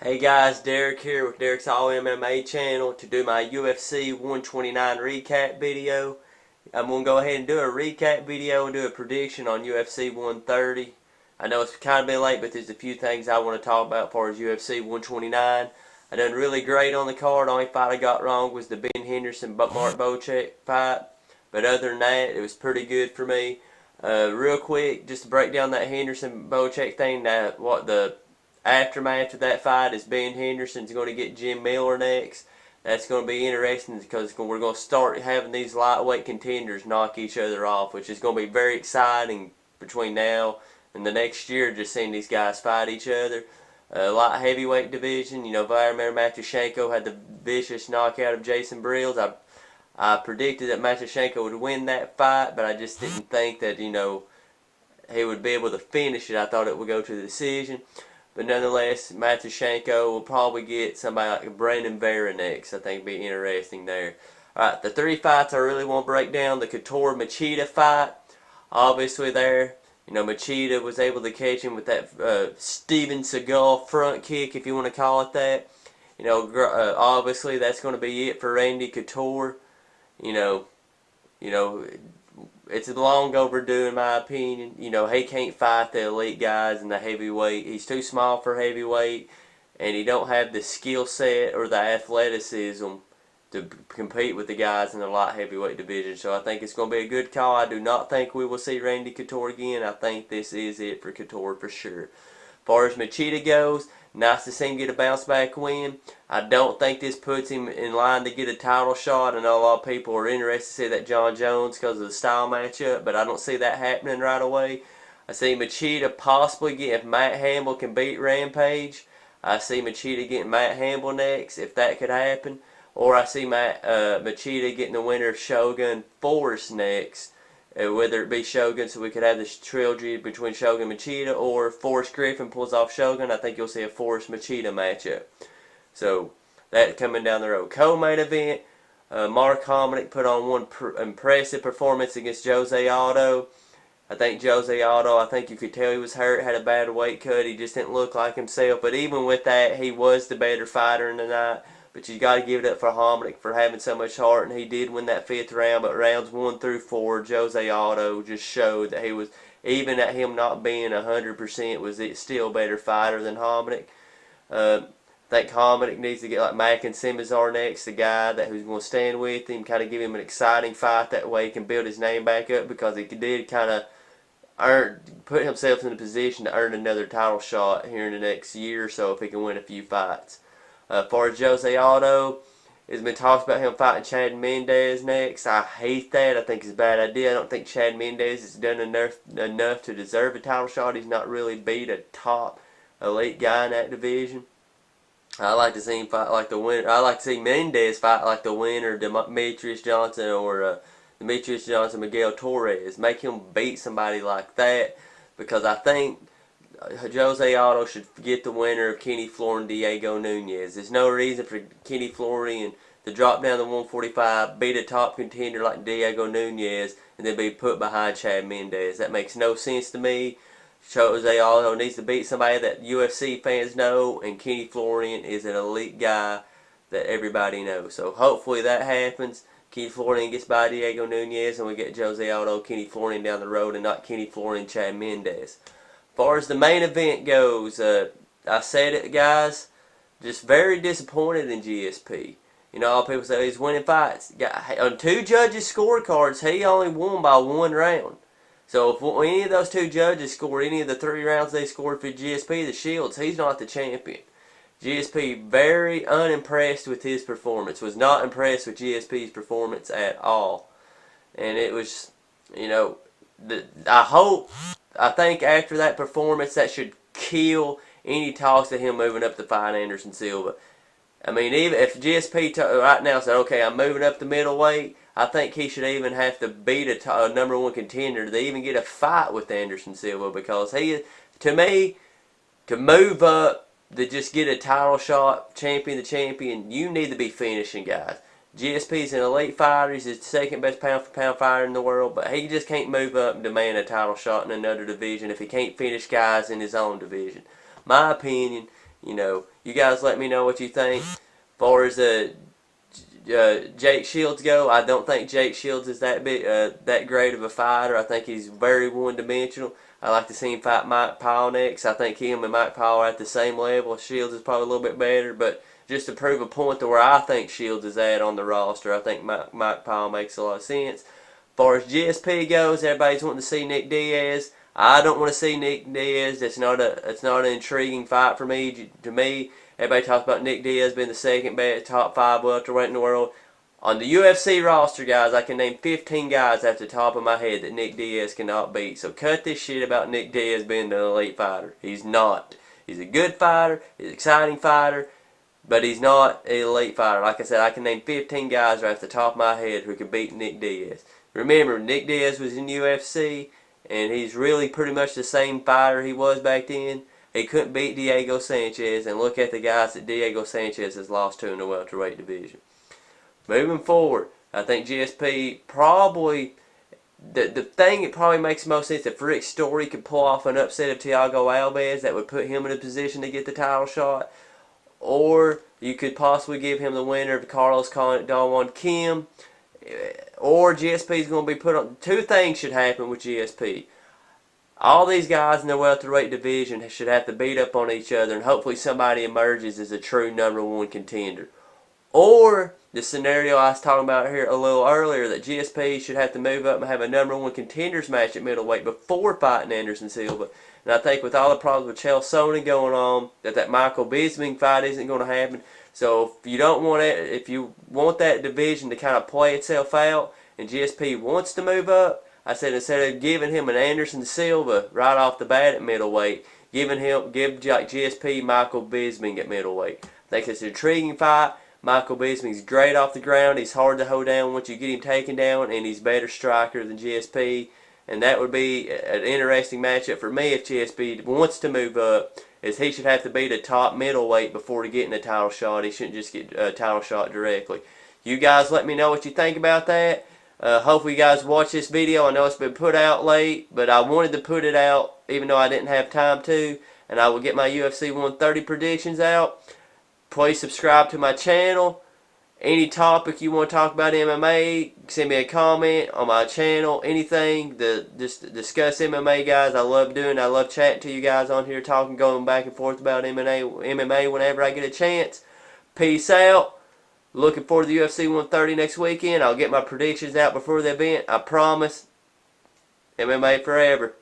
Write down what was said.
Hey guys, Derek here with Derek's All MMA channel to do my UFC 129 recap video. I'm going to go ahead and do a recap video and do a prediction on UFC 130. I know it's kind of been late, but there's a few things I want to talk about as far as UFC 129. I done really great on the card. Only fight I got wrong was the Ben Henderson but Mark Bocek fight. But other than that, it was pretty good for me. Real quick, just to break down that Henderson Bocek thing, what the aftermath of that fight is Ben Henderson's going to get Jim Miller next. That's going to be interesting because we're going to start having these lightweight contenders knock each other off, which is going to be very exciting between now and the next year, just seeing these guys fight each other. Light heavyweight division, Vladimir Matyashenko had the vicious knockout of Jason Brills. I predicted that Matyashenko would win that fight, but I just didn't think that, he would be able to finish it. I thought it would go to the decision. But nonetheless, Matyashenko will probably get somebody like Brandon Vera next. I think it'd be interesting there. Alright, the three fights I really want to break down. The Couture-Machida fight. Obviously there, Machida was able to catch him with that Steven Seagal front kick, if you want to call it that. Obviously that's going to be it for Randy Couture. It's long overdue in my opinion. He can't fight the elite guys in the heavyweight. He's too small for heavyweight, and he don't have the skill set or the athleticism to compete with the guys in the light heavyweight division. So I think it's going to be a good call. I do not think we will see Randy Couture again. I think this is it for Couture for sure. As far as Machida goes, nice to see him get a bounce back win. I don't think this puts him in line to get a title shot. I know a lot of people are interested to see that John Jones because of the style matchup, but I don't see that happening right away. I see Machida possibly getting, if Matt Hamill can beat Rampage, I see Machida getting Matt Hamill next, if that could happen. Or I see Machida getting the winner of Shogun Force next. Whether it be Shogun, so we could have this trilogy between Shogun and Machida, or Forrest Griffin pulls off Shogun. I think you'll see a Forrest Machida matchup. So that coming down the road. Co-main event, Mark Hominick put on one impressive performance against Jose Aldo. I think Jose Aldo, I think you could tell he was hurt, had a bad weight cut. He just didn't look like himself. But even with that, he was the better fighter in the night. But you got to give it up for Hominick for having so much heart, and he did win that 5th round. But rounds 1 through 4, Jose Aldo just showed that he was, even at him not being 100%, was still a better fighter than Hominick. I think Hominick needs to get like Mackin Simazar next, the guy who's going to stand with him, kind of give him an exciting fight. That way he can build his name back up, because he did kind of put himself in a position to earn another title shot here in the next year or so if he can win a few fights. As far as Jose Aldo, it's been talked about him fighting Chad Mendes next. I hate that. I think it's a bad idea. I don't think Chad Mendes has done enough to deserve a title shot. He's not really beat a top elite guy in that division. I like to see him fight like the winner. I like to see Mendes fight like the winner, Demetrius Johnson or Demetrius Johnson, Miguel Torres. Make him beat somebody like that, because I think Jose Aldo should get the winner of Kenny Florian, Diego Nunes. There's no reason for Kenny Florian to drop down to 145, beat a top contender like Diego Nunes, and then be put behind Chad Mendes. That makes no sense to me. Jose Aldo needs to beat somebody that UFC fans know, and Kenny Florian is an elite guy that everybody knows. So hopefully that happens. Kenny Florian gets by Diego Nunes, and we get Jose Aldo, Kenny Florian down the road, and not Kenny Florian, Chad Mendes. As far as the main event goes, I said it, guys, just very disappointed in GSP. A lot of people say he's winning fights. On 2 judges' scorecards, he only won by 1 round. So if any of those 2 judges scored any of the 3 rounds they scored for GSP, the Shields, he's not the champion. GSP very unimpressed with his performance. Was not impressed with GSP's performance at all. And it was, I think after that performance, that should kill any talks of him moving up to fight Anderson Silva. I mean, even if GSP right now said, okay, I'm moving up the middleweight, I think he should even have to beat a #1 contender to even get a fight with Anderson Silva, because to me, to move up, to just get a title shot, champion the champion, you need to be finishing guys. GSP's an elite fighter. He's the 2nd best pound-for-pound fighter in the world, but he just can't move up and demand a title shot in another division if he can't finish guys in his own division. My opinion, You know, you guys let me know what you think. As far as Jake Shields go, I don't think Jake Shields is that great of a fighter. I think he's very one-dimensional. I like to see him fight Mike Powell next. I think him and Mike Powell are at the same level. Shields is probably a little bit better, but just to prove a point to where I think Shields is at on the roster, I think Mike Powell makes a lot of sense. As far as GSP goes, everybody's wanting to see Nick Diaz. I don't want to see Nick Diaz. It's not an intriguing fight for me. To me, everybody talks about Nick Diaz being the second best top 5 welterweight in the world. On the UFC roster, guys, I can name 15 guys off the top of my head that Nick Diaz cannot beat. So cut this shit about Nick Diaz being an elite fighter. He's not. He's a good fighter. He's an exciting fighter. But he's not an elite fighter. Like I said, I can name 15 guys right off the top of my head who can beat Nick Diaz. Remember, Nick Diaz was in UFC, and he's really pretty much the same fighter he was back then. He couldn't beat Diego Sanchez, and look at the guys that Diego Sanchez has lost to in the welterweight division. Moving forward, I think GSP probably, the thing that probably makes the most sense, if Rick Story could pull off an upset of Thiago Alves, that would put him in a position to get the title shot. Or you could possibly give him the winner of Carlos Dawn Kim. Or GSP is going to be put on. Two things should happen with GSP. All these guys in the welterweight division should have to beat up on each other, and hopefully somebody emerges as a true #1 contender. Or the scenario I was talking about here a little earlier, that GSP should have to move up and have a #1 contenders match at middleweight before fighting Anderson Silva. And I think with all the problems with Chael Sonnen going on, that Michael Bisping fight isn't going to happen. So if you want that division to kind of play itself out, and GSP wants to move up, I said instead of giving him an Anderson Silva right off the bat at middleweight, give GSP Michael Bisping at middleweight. I think it's an intriguing fight. Michael Bisping's great off the ground. He's hard to hold down once you get him taken down, and he's a better striker than GSP. And that would be an interesting matchup for me if GSP wants to move up, is he should have to beat a top middleweight before getting a title shot. He shouldn't just get a title shot directly. You guys let me know what you think about that. Hopefully you guys watch this video. I know it's been put out late, but I wanted to put it out even though I didn't have time to. And I will get my UFC 130 predictions out. Please subscribe to my channel. Any topic you want to talk about MMA, send me a comment on my channel. Anything to just discuss MMA, guys. I love doing it. I love chatting to you guys on here, talking, going back and forth about MMA whenever I get a chance. Peace out. Looking forward to the UFC 130 next weekend. I'll get my predictions out before the event. I promise. MMA forever.